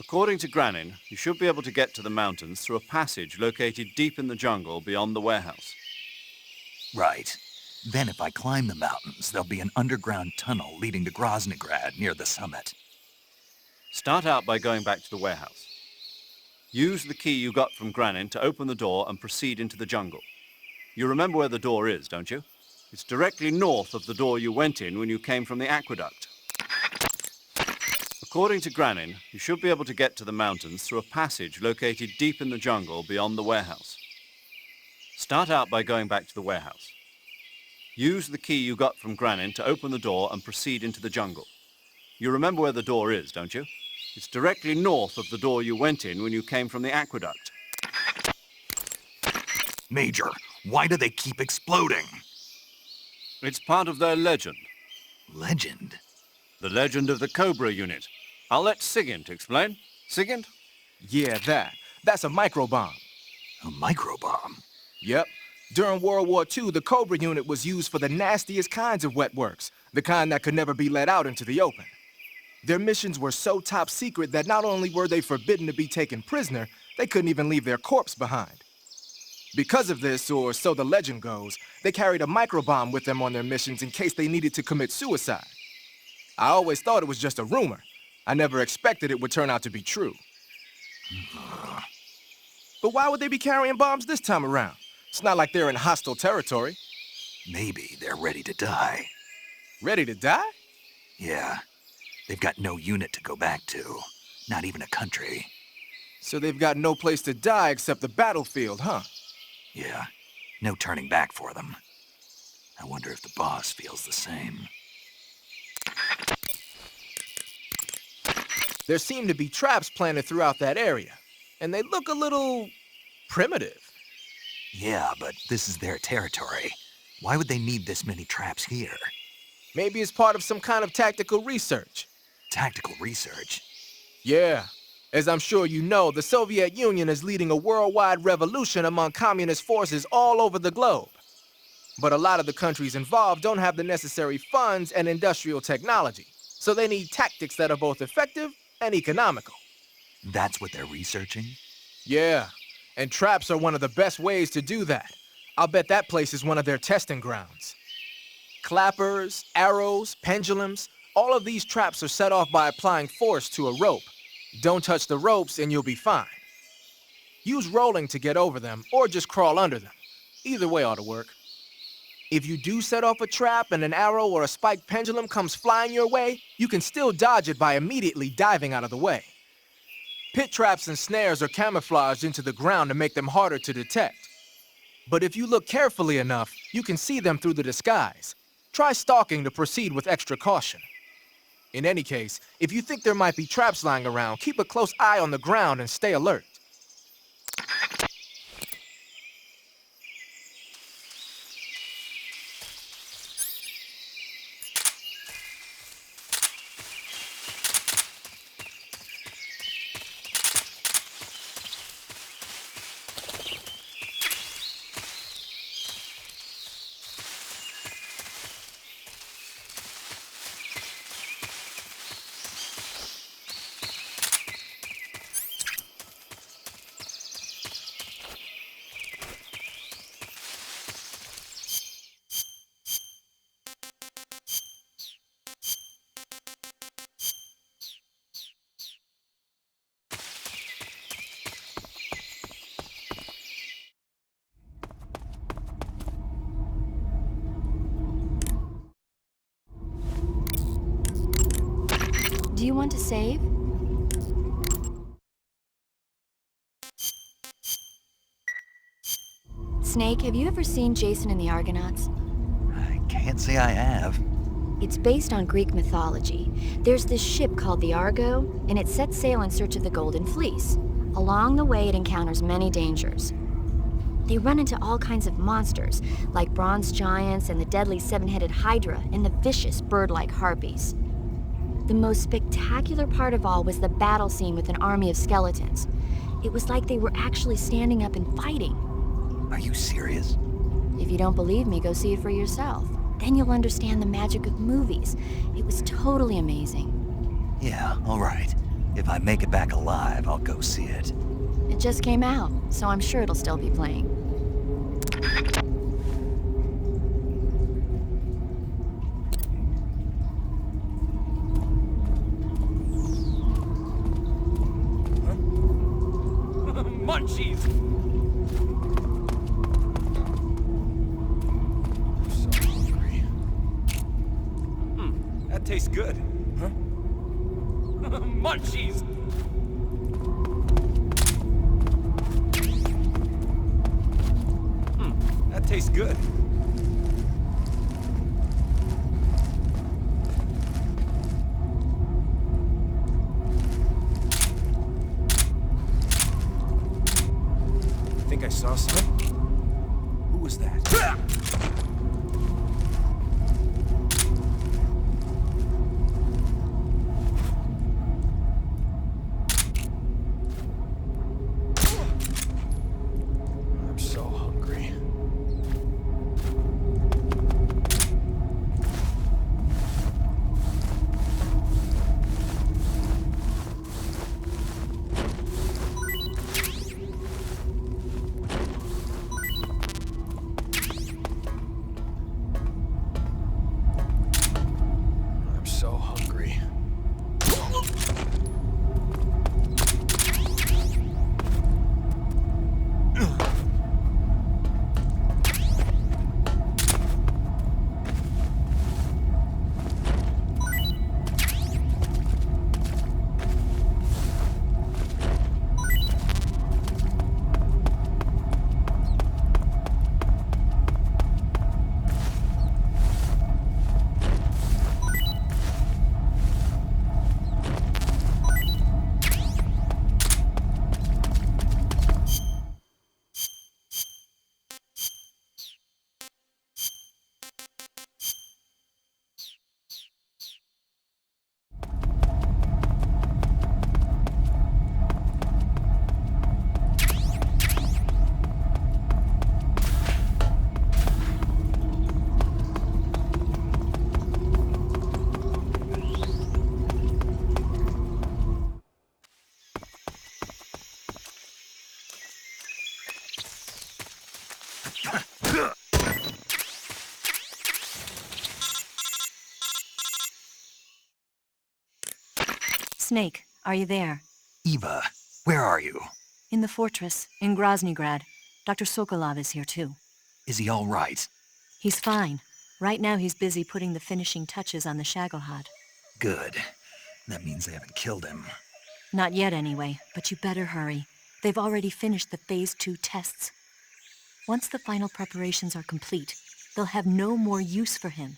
According to Granin, you should be able to get to the mountains through a passage located deep in the jungle beyond the warehouse. Right. Then if I climb the mountains, there'll be an underground tunnel leading to Groznygrad near the summit. Start out by going back to the warehouse. Use the key you got from Granin to open the door and proceed into the jungle. You remember where the door is, don't you? It's directly north of the door you went in when you came from the aqueduct. According to Granin, you should be able to get to the mountains through a passage located deep in the jungle beyond the warehouse. Start out by going back to the warehouse. Use the key you got from Granin to open the door and proceed into the jungle. You remember where the door is, don't you? It's directly north of the door you went in when you came from the aqueduct. Major, why do they keep exploding? It's part of their legend. Legend? The legend of the Cobra unit. I'll let Sigint explain. Sigint? Yeah, that's a microbomb. A microbomb? Yep. During World War II, the Cobra unit was used for the nastiest kinds of wet works, the kind that could never be let out into the open. Their missions were so top secret that not only were they forbidden to be taken prisoner, they couldn't even leave their corpse behind. Because of this, or so the legend goes, they carried a microbomb with them on their missions in case they needed to commit suicide. I always thought it was just a rumor. I never expected it would turn out to be true. But why would they be carrying bombs this time around? It's not like they're in hostile territory. Maybe they're ready to die. Ready to die? Yeah. They've got no unit to go back to. Not even a country. So they've got no place to die except the battlefield, huh? Yeah. No turning back for them. I wonder if the boss feels the same. There seem to be traps planted throughout that area, and they look a little primitive. Yeah, but this is their territory. Why would they need this many traps here? Maybe it's part of some kind of tactical research. Tactical research? Yeah. As I'm sure you know, the Soviet Union is leading a worldwide revolution among communist forces all over the globe. But a lot of the countries involved don't have the necessary funds and industrial technology, so they need tactics that are both effective and economical. That's what they're researching? Yeah, and traps are one of the best ways to do that. I'll bet that place is one of their testing grounds. Clappers, arrows, pendulums, all of these traps are set off by applying force to a rope. Don't touch the ropes and you'll be fine. Use rolling to get over them, or just crawl under them. Either way ought to work. If you do set off a trap and an arrow or a spiked pendulum comes flying your way, you can still dodge it by immediately diving out of the way. Pit traps and snares are camouflaged into the ground to make them harder to detect. But if you look carefully enough, you can see them through the disguise. Try stalking to proceed with extra caution. In any case, if you think there might be traps lying around, keep a close eye on the ground and stay alert. Do you want to save? Snake, have you ever seen Jason and the Argonauts? I can't say I have. It's based on Greek mythology. There's this ship called the Argo, and it sets sail in search of the Golden Fleece. Along the way, it encounters many dangers. They run into all kinds of monsters, like bronze giants and the deadly seven-headed Hydra and the vicious bird-like harpies. The most spectacular part of all was the battle scene with an army of skeletons. It was like they were actually standing up and fighting. Are you serious? If you don't believe me, go see it for yourself. Then you'll understand the magic of movies. It was totally amazing. Yeah, all right. If I make it back alive, I'll go see it. It just came out, so I'm sure it'll still be playing. Munchies! I'm so hungry. That tastes good. Huh? Munchies! That tastes good. I think I saw some. Who was that? I'm so hungry. I'm so hungry. Snake, are you there? Eva, where are you? In the fortress, in Groznygrad. Dr. Sokolov is here too. Is he all right? He's fine. Right now he's busy putting the finishing touches on the Shagohod. Good. That means they haven't killed him. Not yet anyway, but you better hurry. They've already finished the Phase 2 tests. Once the final preparations are complete, they'll have no more use for him.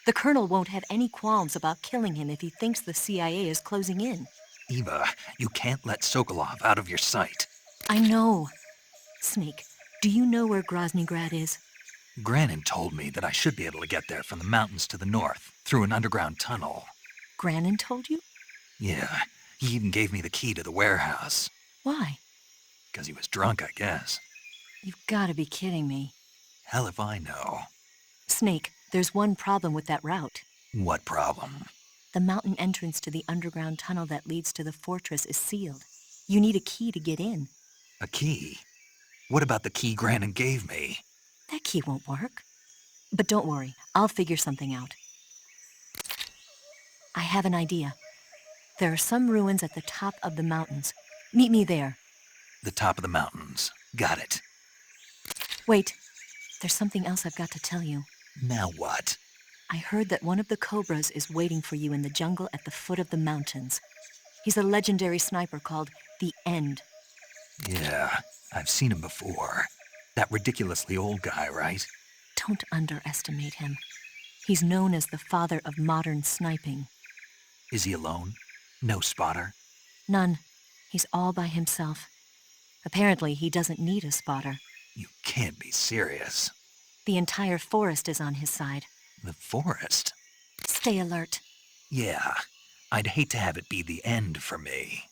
The Colonel won't have any qualms about killing him if he thinks the CIA is closing in. Eva, you can't let Sokolov out of your sight. I know. Snake, do you know where Groznygrad is? Granin told me that I should be able to get there from the mountains to the north, through an underground tunnel. Granin told you? Yeah, he even gave me the key to the warehouse. Why? Because he was drunk, I guess. You've got to be kidding me. Hell if I know. Snake, there's one problem with that route. What problem? The mountain entrance to the underground tunnel that leads to the fortress is sealed. You need a key to get in. A key? What about the key Granin gave me? That key won't work. But don't worry, I'll figure something out. I have an idea. There are some ruins at the top of the mountains. Meet me there. The top of the mountains. Got it. Wait, there's something else I've got to tell you. Now what? I heard that one of the Cobras is waiting for you in the jungle at the foot of the mountains. He's a legendary sniper called the End. Yeah, I've seen him before. That ridiculously old guy, right? Don't underestimate him. He's known as the father of modern sniping. Is he alone? No spotter? None. He's all by himself. Apparently, he doesn't need a spotter. You can't be serious. The entire forest is on his side. The forest? Stay alert. Yeah, I'd hate to have it be the end for me.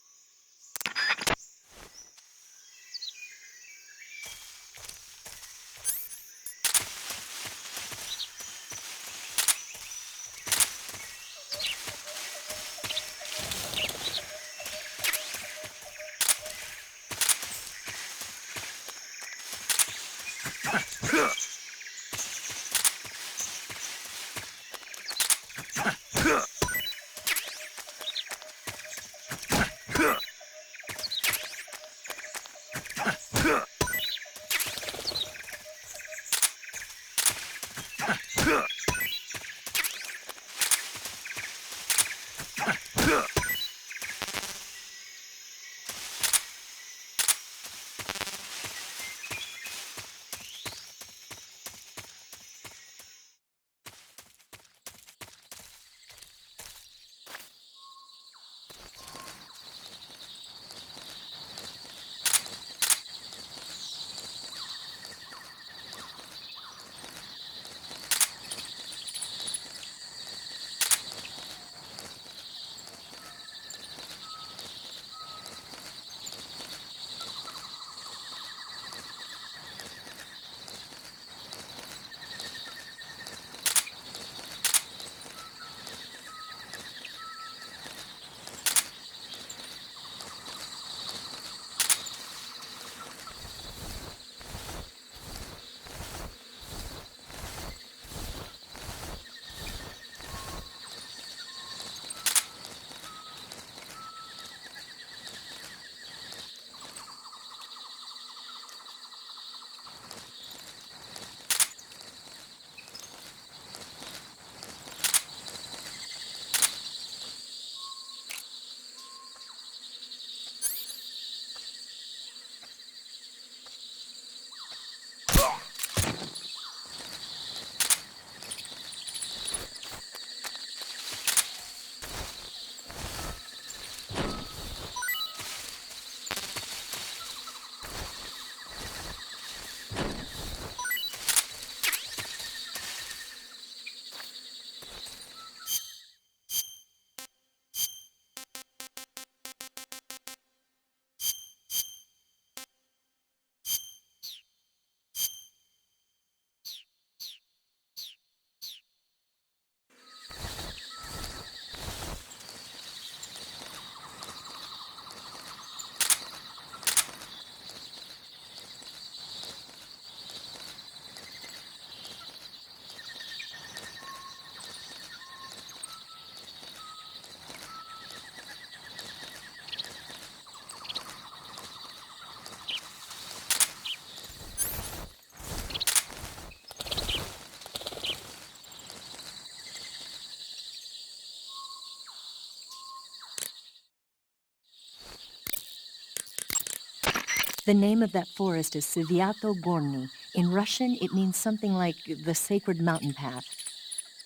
The name of that forest is Sviato Gorny. In Russian, it means something like the sacred mountain path.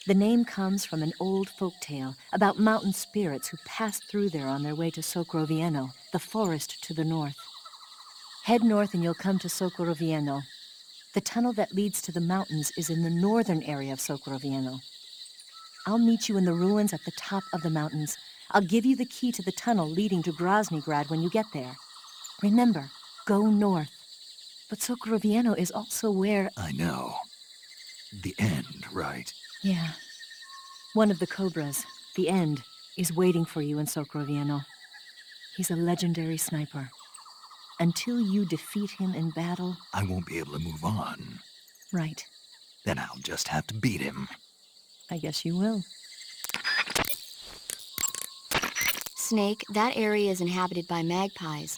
The name comes from an old folk tale about mountain spirits who passed through there on their way to Sokrovieno, the forest to the north. Head north and you'll come to Sokrovieno. The tunnel that leads to the mountains is in the northern area of Sokrovieno. I'll meet you in the ruins at the top of the mountains. I'll give you the key to the tunnel leading to Groznygrad when you get there. Remember, go north. But Sokrovieno is also where... I know. The end, right? Yeah. One of the Cobras, the End, is waiting for you in Sokrovieno. He's a legendary sniper. Until you defeat him in battle... I won't be able to move on. Right. Then I'll just have to beat him. I guess you will. Snake, that area is inhabited by magpies.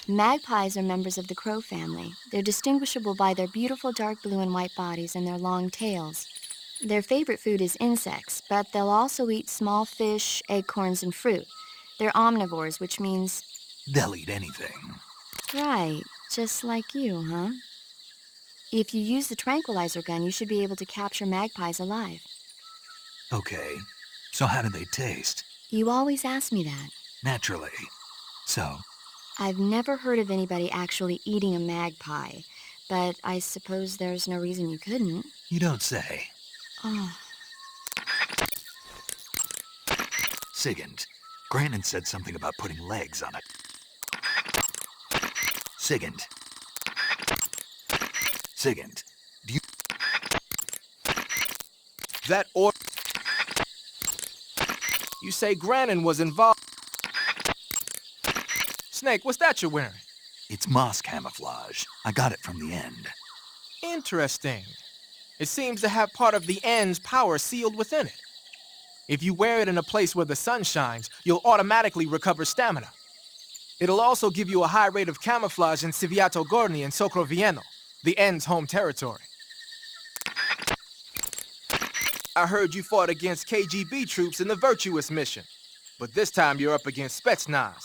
Magpies are members of the crow family. They're distinguishable by their beautiful dark blue and white bodies and their long tails. Their favorite food is insects, but they'll also eat small fish, acorns, and fruit. They're omnivores, which means... They'll eat anything. Right, just like you, huh? If you use the tranquilizer gun, you should be able to capture magpies alive. Okay. So how do they taste? You always ask me that. Naturally. So? I've never heard of anybody actually eating a magpie, but I suppose there's no reason you couldn't. You don't say. Oh. Sigint, Grannon said something about putting legs on it. Sigint. Sigint, do you... That or... You say Grannon was involved... Snake, what's that you're wearing? It's moss camouflage. I got it from the End. Interesting. It seems to have part of the end's power sealed within it. If you wear it in a place where the sun shines, you'll automatically recover stamina. It'll also give you a high rate of camouflage in Civiato Gorni and Socrovieno, the end's home territory. I heard you fought against KGB troops in the Virtuous mission, but this time you're up against Spetsnaz.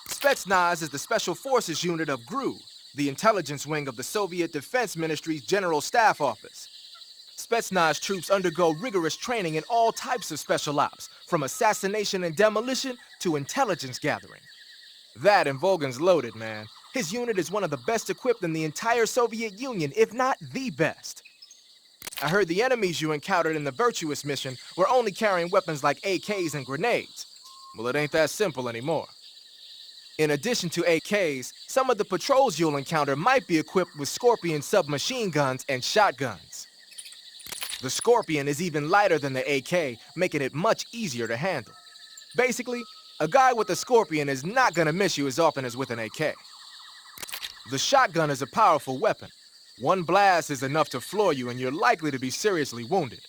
Spetsnaz is the Special Forces unit of GRU, the intelligence wing of the Soviet Defense Ministry's General Staff Office. Spetsnaz troops undergo rigorous training in all types of special ops, from assassination and demolition to intelligence gathering. That and Volgan's loaded, man. His unit is one of the best equipped in the entire Soviet Union, if not the best. I heard the enemies you encountered in the Virtuous mission were only carrying weapons like AKs and grenades. Well, it ain't that simple anymore. In addition to AKs, some of the patrols you'll encounter might be equipped with Scorpion submachine guns and shotguns. The Scorpion is even lighter than the AK, making it much easier to handle. Basically, a guy with a Scorpion is not gonna miss you as often as with an AK. The shotgun is a powerful weapon. One blast is enough to floor you and you're likely to be seriously wounded.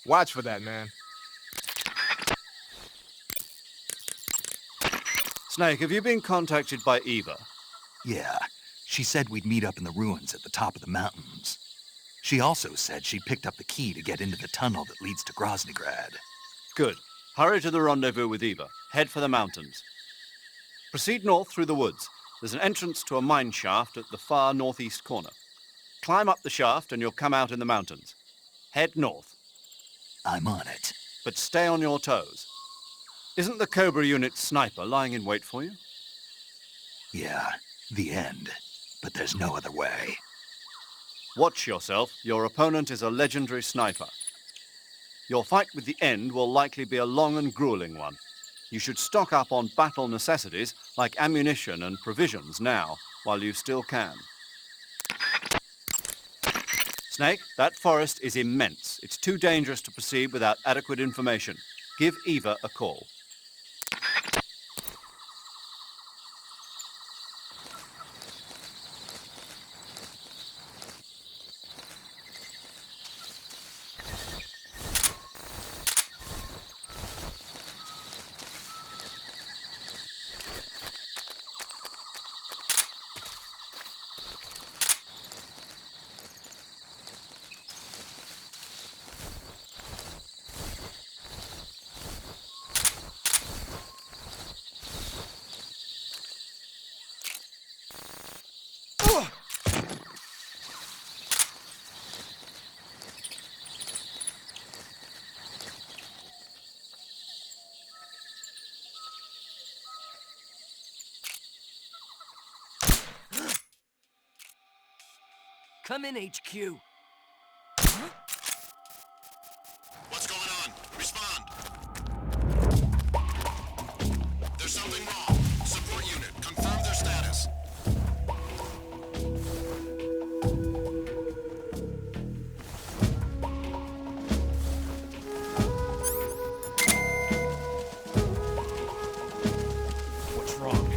Watch for that, man. Snake, have you been contacted by Eva? Yeah, she said we'd meet up in the ruins at the top of the mountains. She also said she picked up the key to get into the tunnel that leads to Groznygrad. Good. Hurry to the rendezvous with Eva. Head for the mountains. Proceed north through the woods. There's an entrance to a mine shaft at the far northeast corner. Climb up the shaft and you'll come out in the mountains. Head north, I'm on it. but stay on your toes. Isn't the Cobra unit sniper lying in wait for you? Yeah, the end. But there's no other way. Watch yourself. Your opponent is a legendary sniper. Your fight with the end will likely be a long and grueling one. You should stock up on battle necessities like ammunition and provisions now, while you still can. Snake, that forest is immense. It's too dangerous to proceed without adequate information. Give Eva a call. Come in, HQ. What's going on? Respond. There's something wrong. Support unit, confirm their status. What's wrong?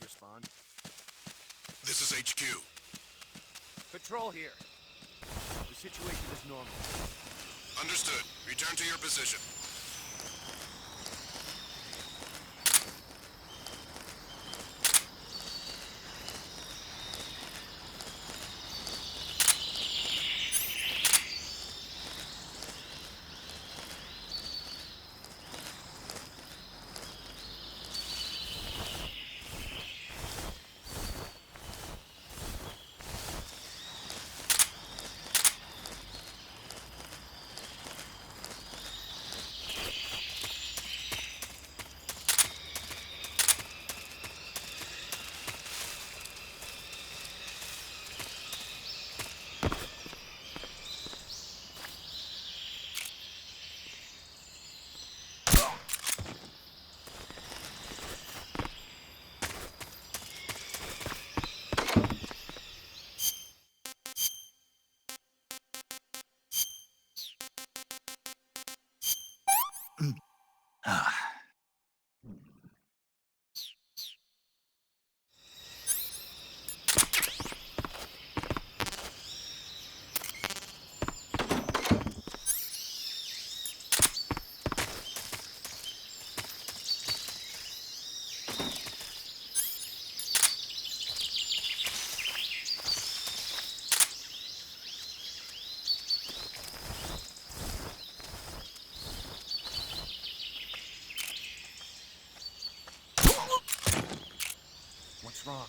respond. This is HQ. Patrol here. The situation is normal. Understood. Return to your position. What's wrong?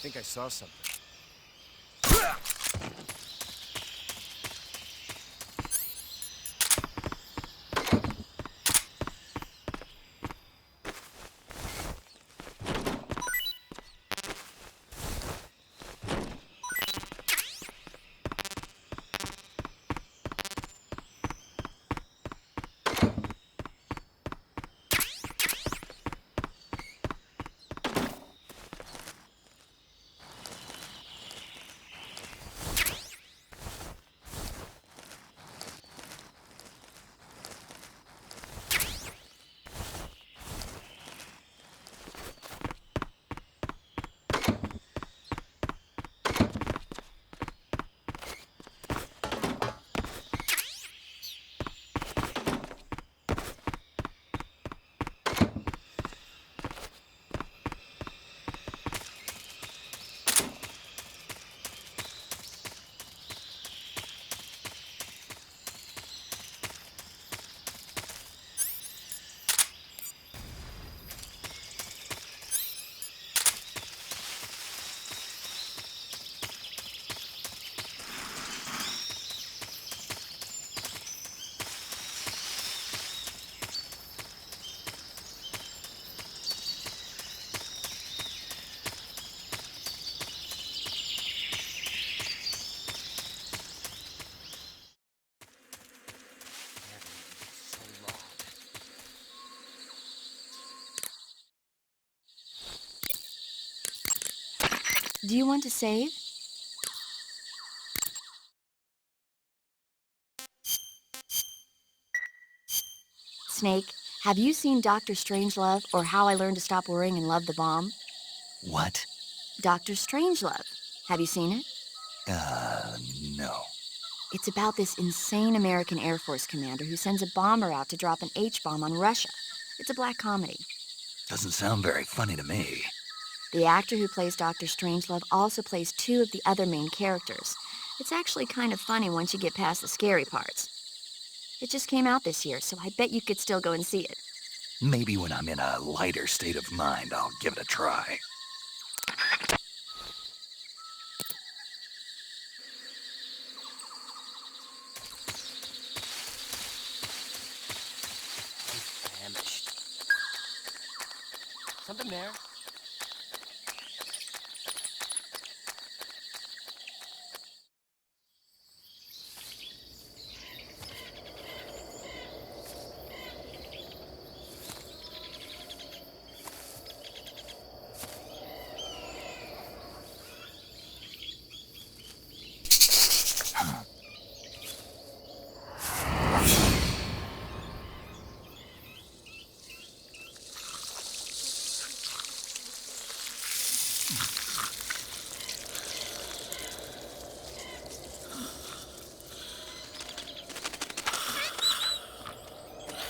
I think I saw something. Do you want to save? Snake, have you seen Dr. Strangelove or How I Learned to Stop Worrying and Love the Bomb? What? Dr. Strangelove. Have you seen it? No. It's about this insane American Air Force commander who sends a bomber out to drop an H-bomb on Russia. It's a black comedy. Doesn't sound very funny to me. The actor who plays Dr. Strangelove also plays two of the other main characters. It's actually kind of funny once you get past the scary parts. It just came out this year, so I bet you could still go and see it. Maybe when I'm in a lighter state of mind, I'll give it a try. Famished. Something there?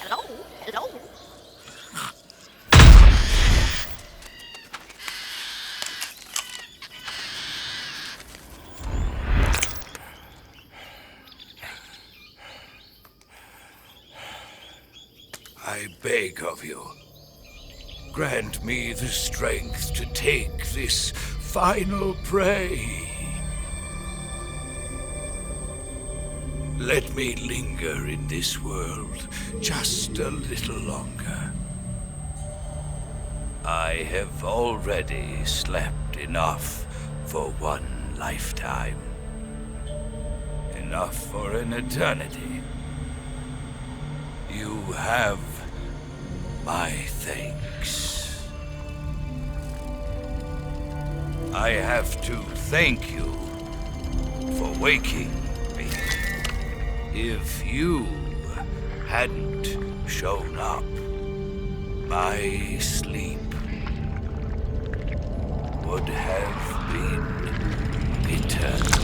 Hello? Hello? I beg of you, grant me the strength to take this final prey. Let me linger in this world just a little longer. I have already slept enough for one lifetime. Enough for an eternity. You have my thanks. I have to thank you for waking me. If you hadn't shown up, my sleep would have been eternal.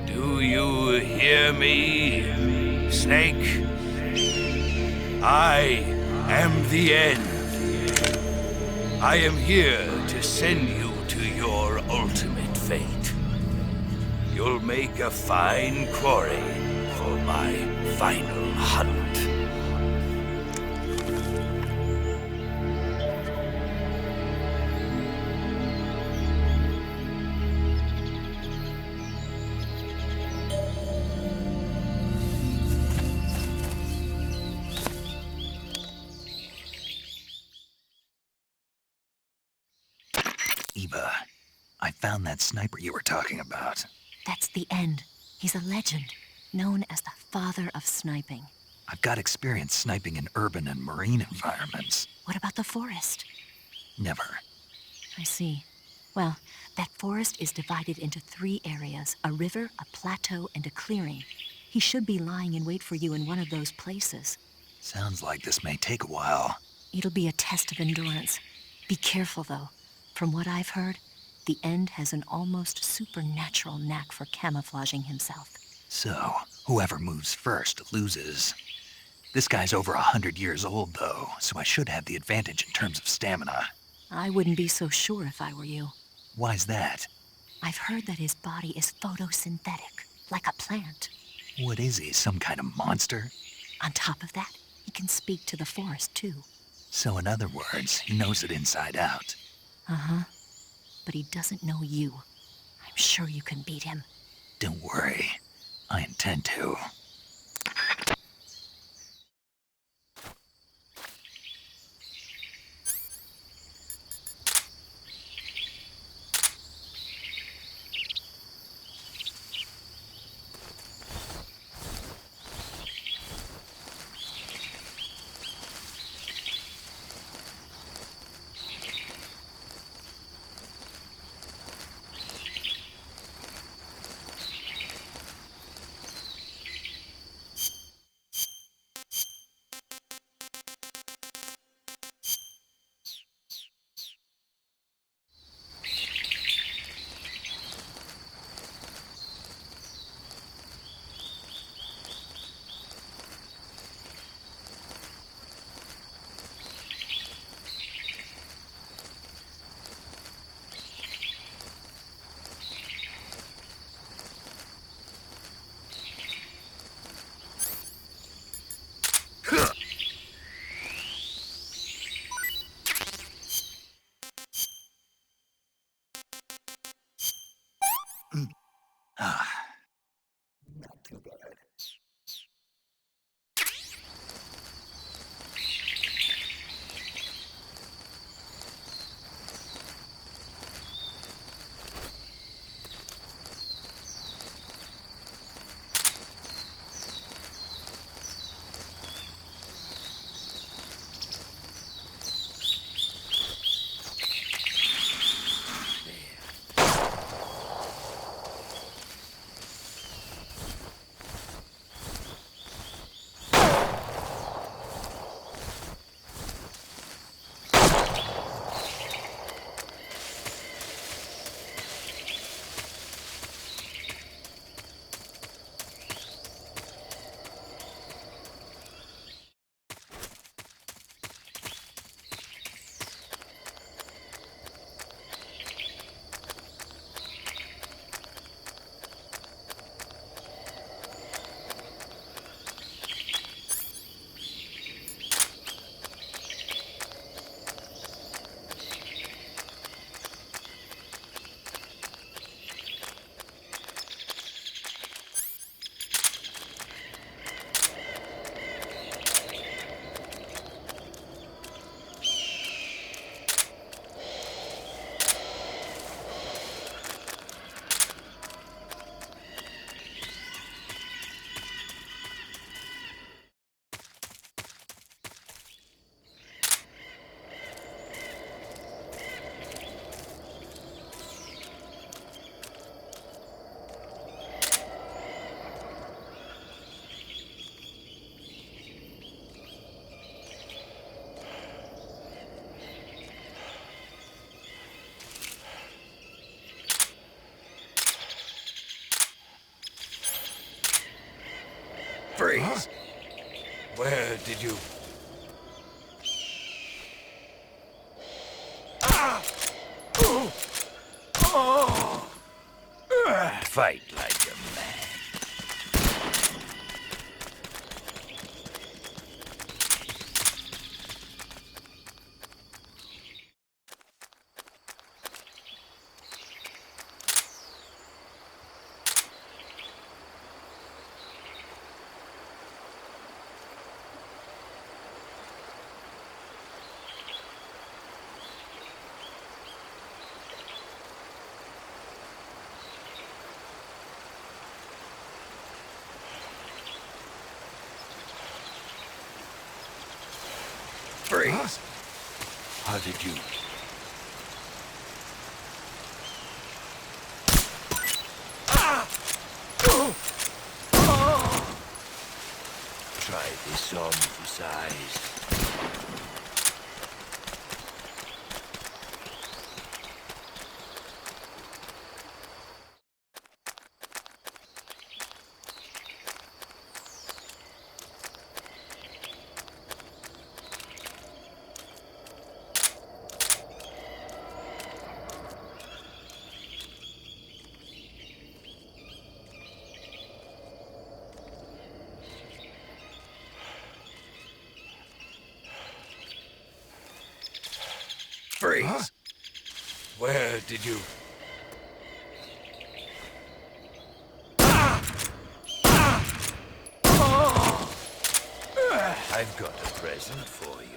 Do you hear me, Snake? I am the end. I am here to send you to your ultimate fate. You'll make a fine quarry for my final hunt. Eva, I found that sniper you were talking about. That's the end. He's a legend, known as the father of sniping. I've got experience sniping in urban and marine environments. What about the forest? Never. I see. Well, that forest is divided into 3 areas, a river, a plateau, and a clearing. He should be lying in wait for you in one of those places. Sounds like this may take a while. It'll be a test of endurance. Be careful, though. From what I've heard, the End has an almost supernatural knack for camouflaging himself. So, whoever moves first loses. This guy's over 100 years old, though, so I should have the advantage in terms of stamina. I wouldn't be so sure if I were you. Why's that? I've heard that his body is photosynthetic, like a plant. What is he, some kind of monster? On top of that, he can speak to the forest, too. So in other words, he knows it inside out. Uh-huh. But he doesn't know you. I'm sure you can beat him. Don't worry. I intend to. Where did you... Fight like a man. Freeze! How did you... Try this on for size. Freeze! Huh? Where did you... I've got a present for you.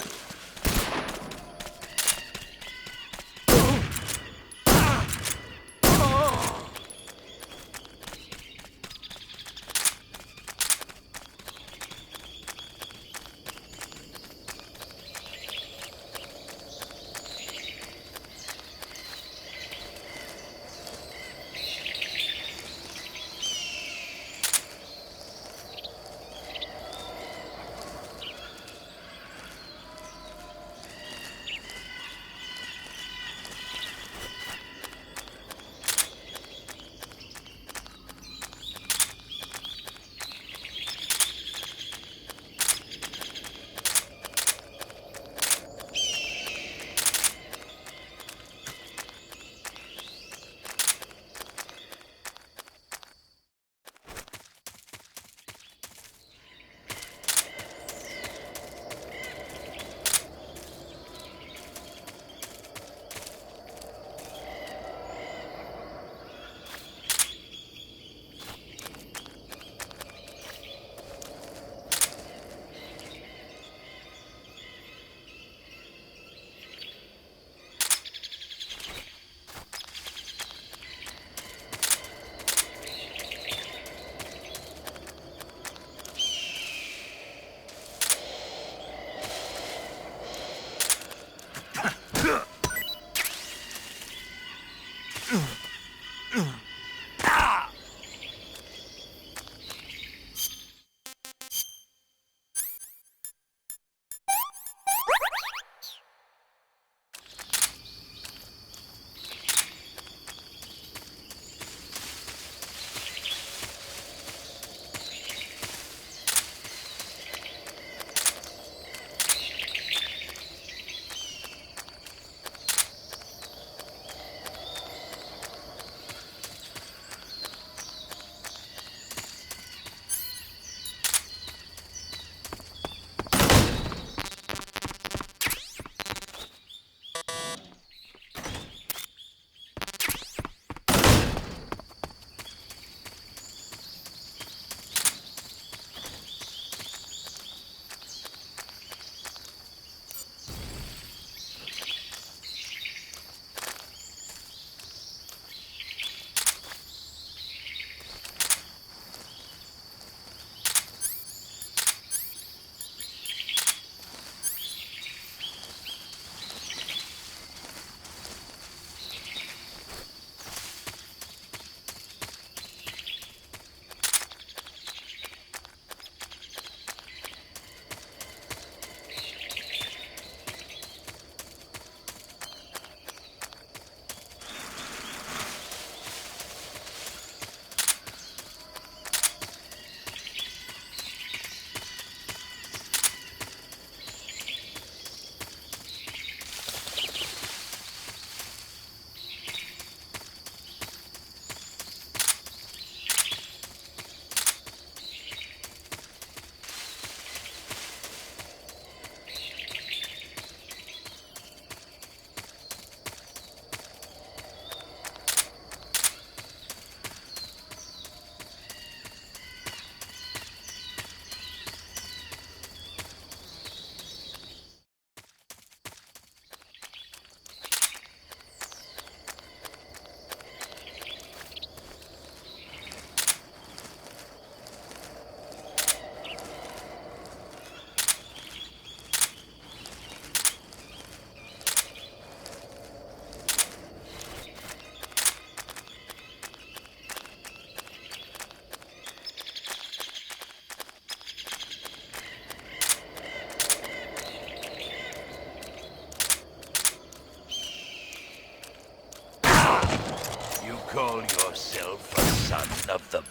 call yourself a son of the...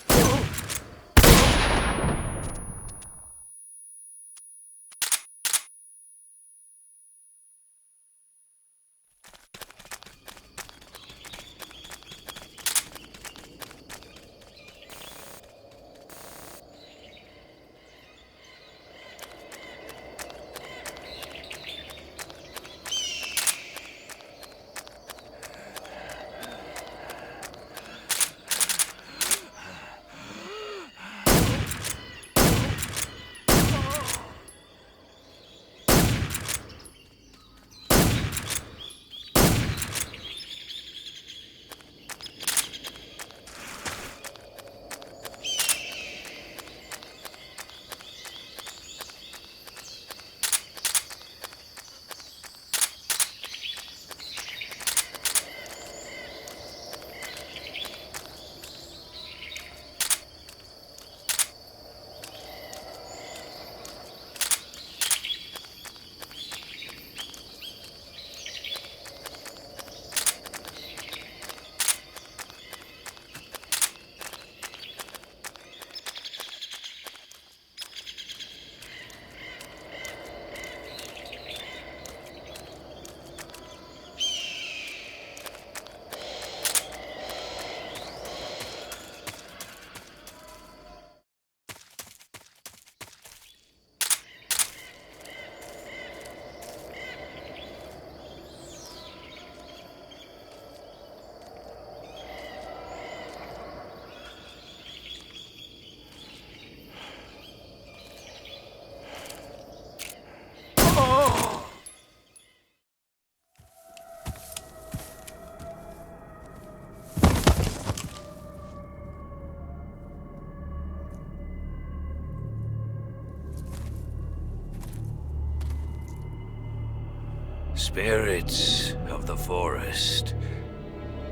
Spirits of the forest,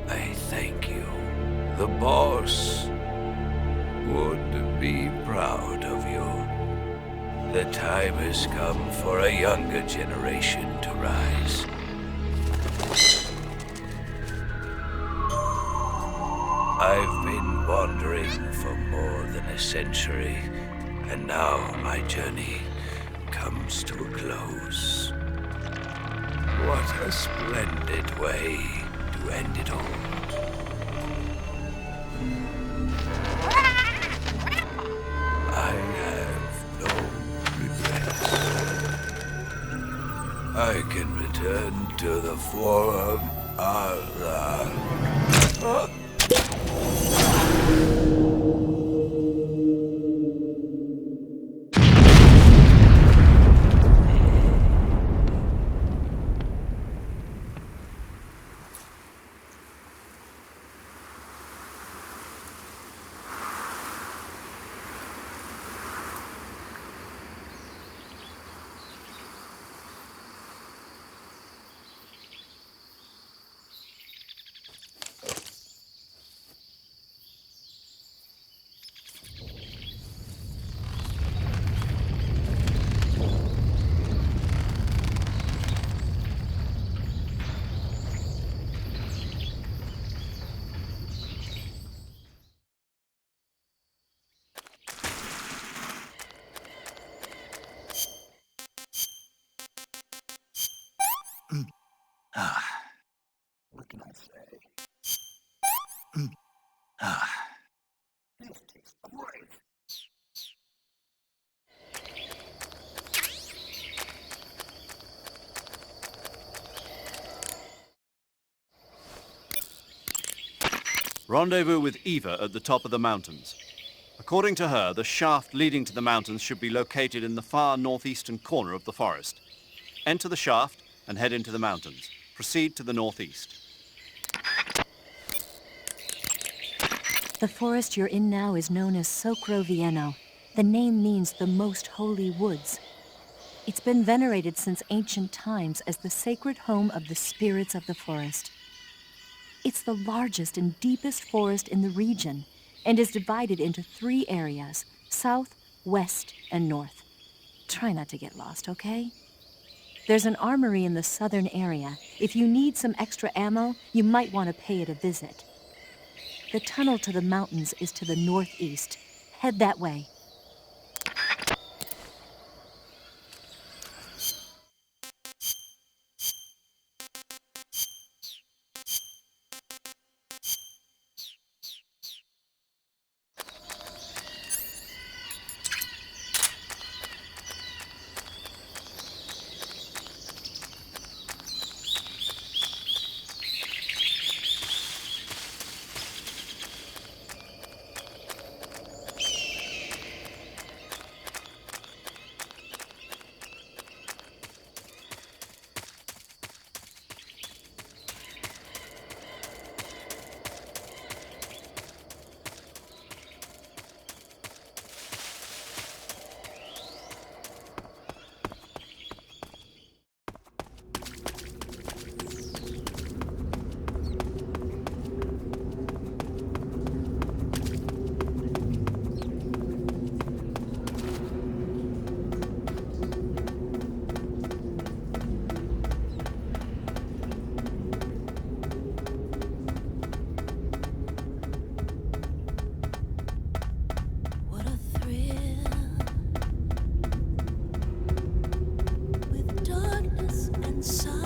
I thank you. The boss would be proud of you. The time has come for a younger generation to rise. I've been wandering for more than a century, and now my journey comes to a close. What a splendid way to end it all. I have no regrets. I can return to the Forum Allah. What can I say? This tastes great. Rendezvous with Eva at the top of the mountains. According to her, the shaft leading to the mountains should be located in the far northeastern corner of the forest. Enter the shaft and head into the mountains. Proceed to the northeast. The forest you're in now is known as Socro Vieno. The name means the most holy woods. It's been venerated since ancient times as the sacred home of the spirits of the forest. It's the largest and deepest forest in the region and is divided into 3 areas: south, west, and north. Try not to get lost, okay? There's an armory in the southern area. If you need some extra ammo, you might want to pay it a visit. The tunnel to the mountains is to the northeast. Head that way. What a thrill with darkness and silence.